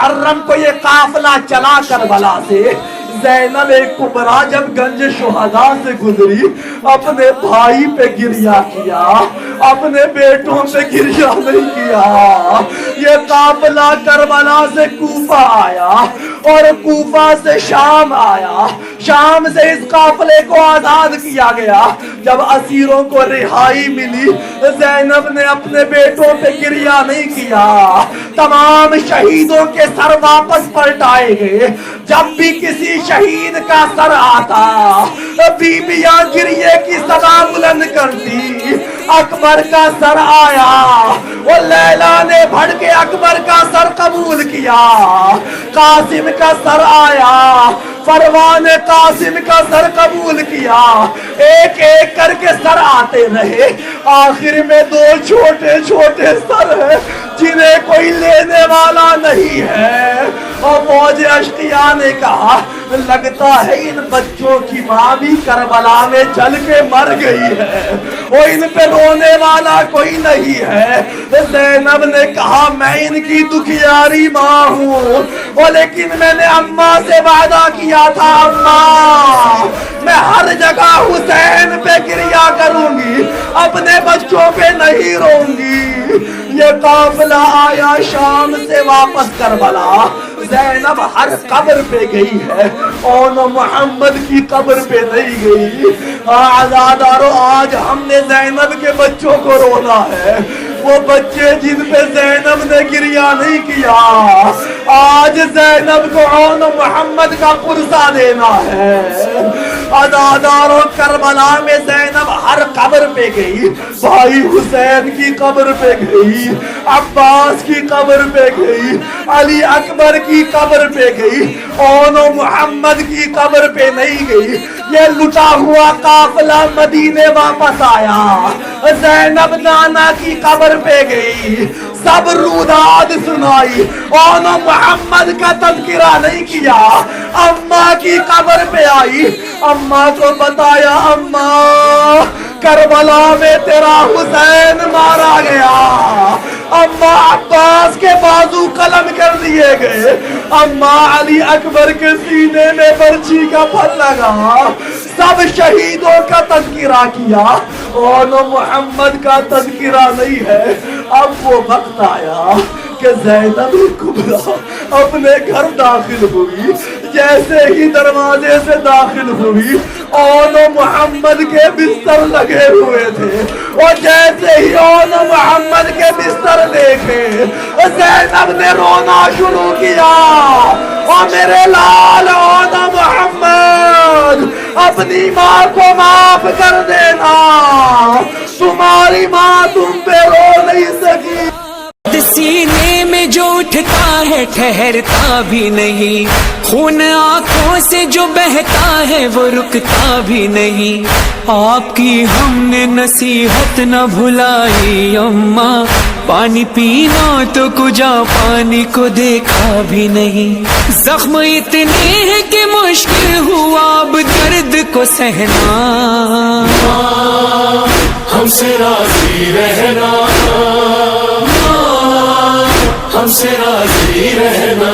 محرم کو یہ قافلہ چلا کربلا سے، زینب کبریٰ جب گنج شہداء سے گزری، اپنے بھائی پہ گریہ کیا، اپنے بیٹوں پہ گریہ نہیں کیا۔ یہ قافلہ کربلا سے کوفہ آیا اور کوفہ سے شام آیا، شام سے اس قافلے کو آزاد کیا گیا۔ جب اسیروں کو رہائی ملی، زینب نے اپنے بیٹوں پہ گریہ نہیں کیا۔ تمام شہیدوں کے سر واپس پلٹائے گئے۔ جب بھی کسی شہید کا سر آتا، بیبیاں گریے کی صدا بلند کرتی۔ اکبر کا سر آیا، وہ لیلا نے بھڑ کے اکبر کا سر قبول کیا۔ قاسم کا سر آیا، فروان نے قاسم کا سر قبول کیا۔ ایک ایک کر کے سر آتے رہے، آخر میں دو چھوٹے چھوٹے سر ہیں جنہیں کوئی لینے والا نہیں ہے۔ اور فوج اشقیاء نے کہا لگتا ہے ان بچوں کی ماں بھی کربلا میں جل کے مر گئی ہے، وہ ان پہ رونے والا کوئی نہیں ہے۔ زینب نے کہا میں ان کی دکھیاری ماں ہوں، لیکن میں نے اماں سے وعدہ کیا تھا اماں میں ہر جگہ حسین پہ گریہ کروں گی، اپنے بچوں پہ نہیں روں گی۔ یہ قافلہ آیا شام سے واپس کربلا، زینب ہر قبر پہ گئی ہے، اور محمد کی قبر پہ نہیں گئی۔ عزادارو آج ہم نے زینب کے بچوں کو رونا ہے، وہ بچے جن پہ زینب نے گریہ نہیں کیا۔ آج زینب کو اور محمد کا قرصہ دینا ہے۔ عزادارو کربلا میں زینب ہر قبر پہ گئی، بھائی حسین کی قبر پہ گئی، عباس کی قبر پہ گئی، علی اکبر کی قبر پہ گئی، اور محمد کی قبر پہ نہیں گئی۔ یہ لٹا ہوا قافلہ مدینے واپس آیا، زینب نانا کی قبر پہ گئی، سب روداد سنائی، اور محمد کا تذکرہ نہیں کیا۔ اماں کی قبر پہ آئی، اماں کو بتایا اماں کربلا میں تیرا حسین مارا گیا۔ اماں عباس کے بازو قلم کر دیے گئے، اماں علی اکبر کے سینے میں برچھی کا پھل لگا۔ سب شہیدوں کا تذکرہ کیا، اور محمد کا تذکرہ نہیں ہے۔ اب وہ وقت آیا کہ زینب کبریٰ اپنے گھر داخل ہوئی، جیسے ہی دروازے سے داخل ہوئی، اور محمد کے بستر لگے ہوئے تھے، اور جیسے ہی اور محمد کے بستر دیکھے، زینب نے رونا شروع کیا، اور میرے لال اور محمد اپنی ماں کو معاف کر دینا، تمہاری ماں تم پہ رو نہیں سکی۔ سینے میں جو اٹھتا ہے ٹھہرتا بھی نہیں، خون آنکھوں سے جو بہتا ہے وہ رکتا بھی نہیں۔ آپ کی ہم نے نصیحت نہ بھلائی اماں، پانی پینا تو کجا پانی کو دیکھا بھی نہیں۔ زخم اتنے ہیں کہ مشکل ہوا اب درد کو سہنا، ہم سے راضی رہنا، ہم سے راضی رہنا۔